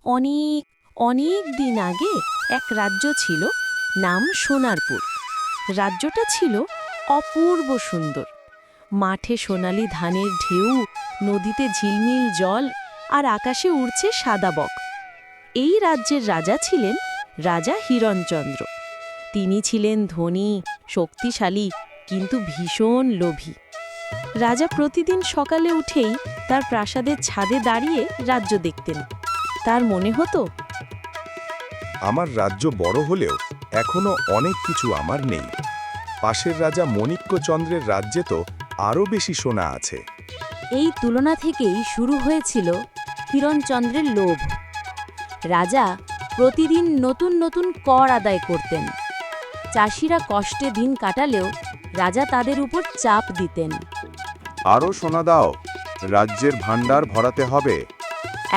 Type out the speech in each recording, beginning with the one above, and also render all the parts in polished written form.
অনেক অনেক দিন আগে এক রাজ্য ছিল, নাম সোনারপুর। রাজ্যটা ছিল অপূর্ব সুন্দর। মাঠে সোনালি ধানের ঢেউ, নদীতে ঝিলমিল জল, আর আকাশে উড়ছে সাদা বক। এই রাজ্যের রাজা ছিলেন রাজা হিরণচন্দ্র। তিনি ছিলেন ধনী, শক্তিশালী, কিন্তু ভীষণ লোভী। রাজা প্রতিদিন সকালে উঠেই তার প্রাসাদের ছাদে দাঁড়িয়ে রাজ্য দেখতেন। তার মনে হতো, আমার রাজ্য বড় হলেও এখনো অনেক কিছু আমার নেই। পাশের রাজা মণিক্যচন্দ্রের রাজ্যে তো আরও বেশি সোনা আছে। এই তুলনা থেকেই শুরু হয়েছিল হিরণচন্দ্রের লোভ। রাজা প্রতিদিন নতুন নতুন কর আদায় করতেন। চাষিরা কষ্টে দিন কাটালেও রাজা তাদের উপর চাপ দিতেন। আরও সোনা দাও, রাজ্যের ভাণ্ডার ভরাতে হবে।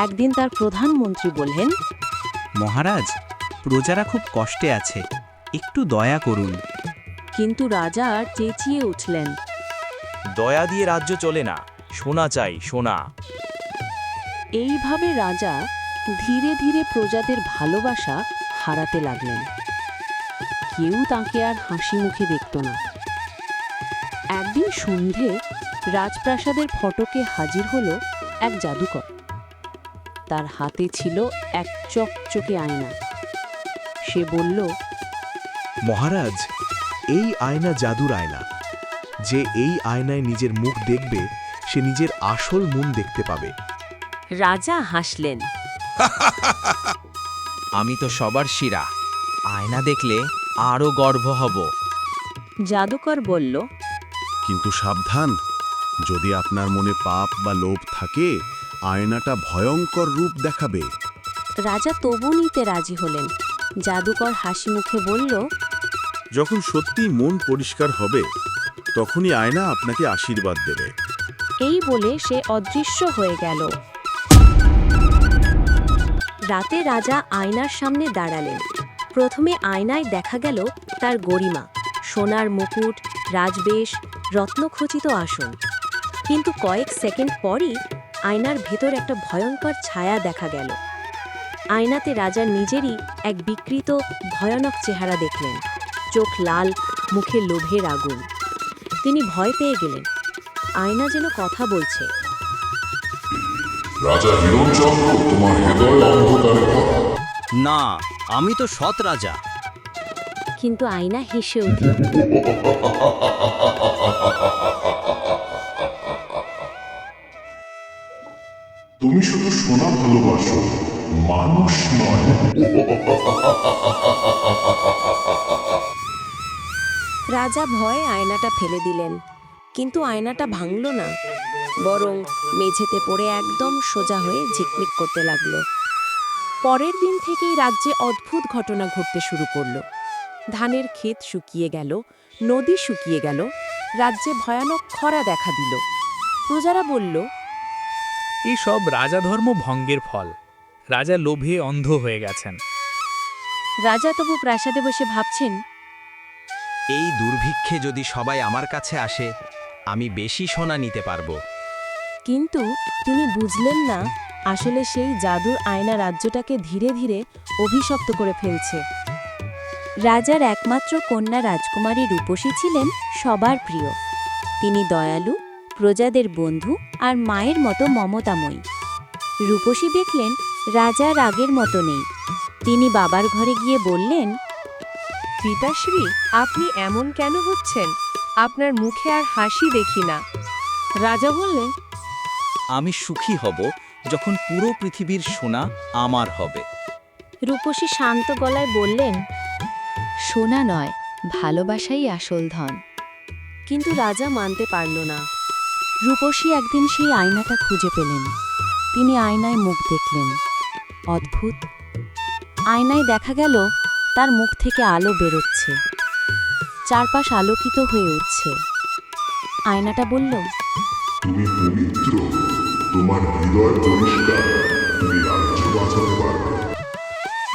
একদিন তার প্রধানমন্ত্রী বললেন, মহারাজ, প্রজারা খুব কষ্টে আছে, একটু দয়া করুন। কিন্তু রাজা চেঁচিয়ে উঠলেন, দয়া দিয়ে রাজ্য চলে না, সোনা চাই, সোনা। এইভাবে রাজা ধীরে ধীরে প্রজাদের ভালোবাসা হারাতে লাগলেন। কেউ তাকে আর হাসি মুখে দেখত না। একদিন সন্ধে রাজপ্রাসাদের ফটকে হাজির হলো এক জাদুকর। তার হাতে ছিল এক চকচকে আয়না। সে বলল, মহারাজ, এই আয়না জাদুর আয়না। যে এই আয়নায় নিজের মুখ দেখবে, সে নিজের আসল মন দেখতে পাবে। রাজা হাসলেন। আমি তো সবার শিরা, আয়না দেখলে আরও গর্ব হব। জাদুকর বলল, কিন্তু সাবধান, যদি আপনার মনে পাপ বা লোভ থাকে, আয়নাটা ভয়ঙ্কর রূপ দেখাবে। রাজা তবু নিতে রাজি হলেন। জাদুকর হাসি মুখে বলল, যখন সত্যি মন পরিষ্কার হবে, তখনই আয়না আপনাকে আশীর্বাদ দেবে। এই বলে সে অদৃশ্য হয়ে গেল। রাতে রাজা আয়নার সামনে দাঁড়ালেন। প্রথমে আয়নায় দেখা গেল তার গরিমা, সোনার মুকুট, রাজবেশ, রত্নখচিত আসন। কিন্তু কয়েক সেকেন্ড পরই আয়নার ভেতর একটা ভয়ঙ্কর ছায়া দেখা গেল। আয়নাতে রাজার নিজেরই এক বিকৃত ভয়ানক চেহারা দেখলেন। চোখ লাল, মুখে লোভের আগুন। তিনি ভয় পেয়ে গেলেন। আয়না যেন কথা বলছে, রাজা হিরণচন্দ্র, তোমার হৃদয় অন্ধকারে ভরা। না, আমি তো সৎ রাজা। কিন্তু আয়না হেসে উঠল। তুমি শুধু সোনা ভালোবাসো, মানুষ নয়। রাজা ভয়ে আয়নাটা ফেলে দিলেন, কিন্তু আয়নাটা ভাঙল না, বরং মেঝেতে পড়ে একদম সোজা হয়ে ঝিকমিক করতে লাগলো। পরের দিন থেকেই রাজ্যে অদ্ভুত ঘটনা ঘটতে শুরু করলো। ধানের ক্ষেত শুকিয়ে গেল, নদী শুকিয়ে গেল, রাজ্যে ভয়ানক খরা দেখা দিল। প্রজারা বলল, এই সব রাজাধর্ম ভঙ্গের ফল। রাজা লোভে অন্ধ হয়ে গেছেন। রাজা তবু প্রাসাদে বসে ভাবছেন, এই দুর্ভিক্ষে যদি সবাই আমার কাছে আসে, আমি বেশি সোনা নিতে পারবো। কিন্তু তিনি বুঝলেন না, আসলে সেই জাদুর আয়না রাজ্যটাকে ধীরে ধীরে অভিশপ্ত করে ফেলছে। রাজার একমাত্র কন্যা রাজকুমারী রূপসী ছিলেন সবার প্রিয়। তিনি দয়ালু, প্রজাদের বন্ধু আর মায়ের মতো মমতাময়ী। রূপসী দেখলেন রাজার আগের মতো নেই। তিনি বাবার ঘরে গিয়ে বললেন, পিতাশ্রী, আপনি এমন কেন হচ্ছেন? আপনার মুখে আর হাসি দেখি না। রাজা বললেন, আমি সুখী হব যখন পুরো পৃথিবীর সোনা আমার হবে। রূপসী শান্ত গলায় বললেন, সোনা নয়, ভালোবাসাই আসল ধন। কিন্তু রাজা মানতে পারল না। রূপসী একদিন সেই আয়নাটা খুঁজে পেলেন। তিনি আয়নায় মুখ দেখলেন। অদ্ভুত, আয়নায় দেখা গেল তার মুখ থেকে আলো বেরোচ্ছে, চারপাশ আলোকিত হয়ে উঠছে। আয়নাটা বলল, তুমি পবিত্র, তোমার হৃদয় পরিষ্কার, তুমি রাজ্য বাঁচাতে পারবে।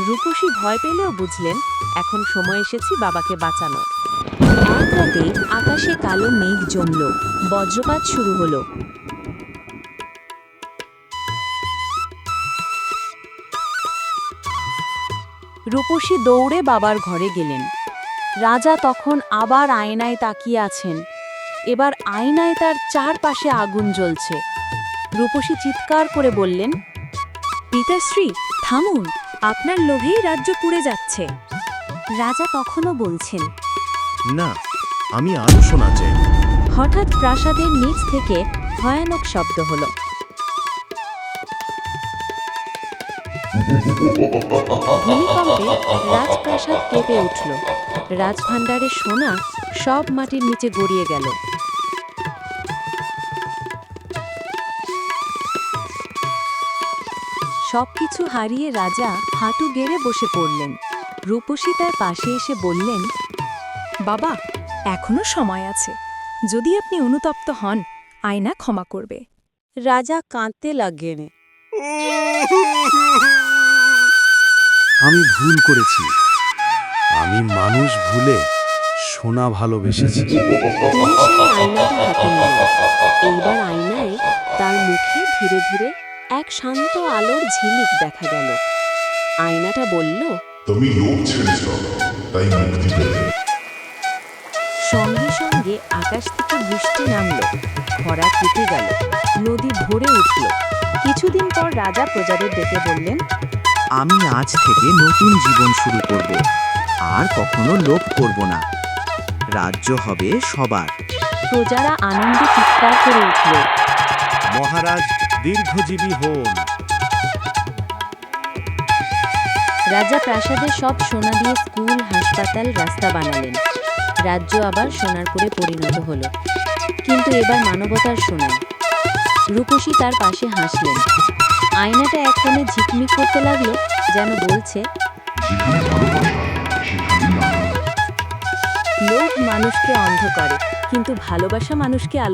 রূপসী ভয় পেলেও বুঝলেন এখন সময় এসেছে বাবাকে বাঁচানোর। এক রাতে আকাশে কালো মেঘ জমল, বজ্রপাত শুরু হলো। রূপসী দৌড়ে বাবার ঘরে গেলেন। রাজা তখন আবার আয়নায় তাকিয়ে আছেন। এবার আয়নায় তার চারপাশে আগুন জ্বলছে। রূপসী চিৎকার করে বললেন, পিতাশ্রী, থামুন, আপনার লোভেই রাজ্য পুড়ে যাচ্ছে। রাজা তখনও বলছেন, না, আমি আরো সোনা চাই। হঠাৎ প্রাসাদের নিচ থেকে ভয়ানক শব্দ হলো। ভূমিকম্পে রাজপ্রাসাদ কেঁপে উঠল। রাজভাণ্ডারের সোনা সব মাটির নিচে গড়িয়ে গেল। সবকিছু হারিয়ে রাজা হাঁটু গেড়ে বসে পড়লেন। রূপসী তার পাশে এসে বললেন, বাবা, এখনো সময় আছে। যদি আপনি অনুতপ্ত হন, আয়না ক্ষমা করবে। রাজা কাঁদতে লাগলেন। আমি ভুল করেছি। আমি মানুষ ভুলে সোনা ভালোবেসেছি। তিনি সেই আয়নাটা হাতে নিলেন। এইবার আয়নায় তার মুখে ধীরে ধীরে এক শান্ত আলোর ঝিলিক দেখা গেল। আয়নাটা বলল, তুমি লোভ ছেড়েছ, তাই মুক্তি পেলে। সঙ্গে সঙ্গে আকাশ থেকে বৃষ্টি নামল। খরা কেটে গেল, নদী ভরে উঠল। কিছুদিন পর রাজা প্রজাদের ডেকে বললেন, আমি আজ থেকে নতুন জীবন শুরু করব, আর কখনো লোভ করব না। রাজ্য হবে সবার। প্রজারা আনন্দে চিৎকার করে উঠল। মহারাজ দীর্ঘজীবী হন। রাজা প্রাসাদের সব সোনা দিয়ে স্কুল, হাসপাতাল, রাস্তা বানালেন। রাজ্য আবার সোনারপুরে পরিণত হলো, কিন্তু এবার মানবতার সোনায়। রূপসী তার পাশে হাসলেন। আয়নাটা এক কোণে ঝিকমিক করতে লাগলো, যেন বলছে, লোভ মানুষকে অন্ধ করে, কিন্তু ভালোবাসা মানুষকে আলো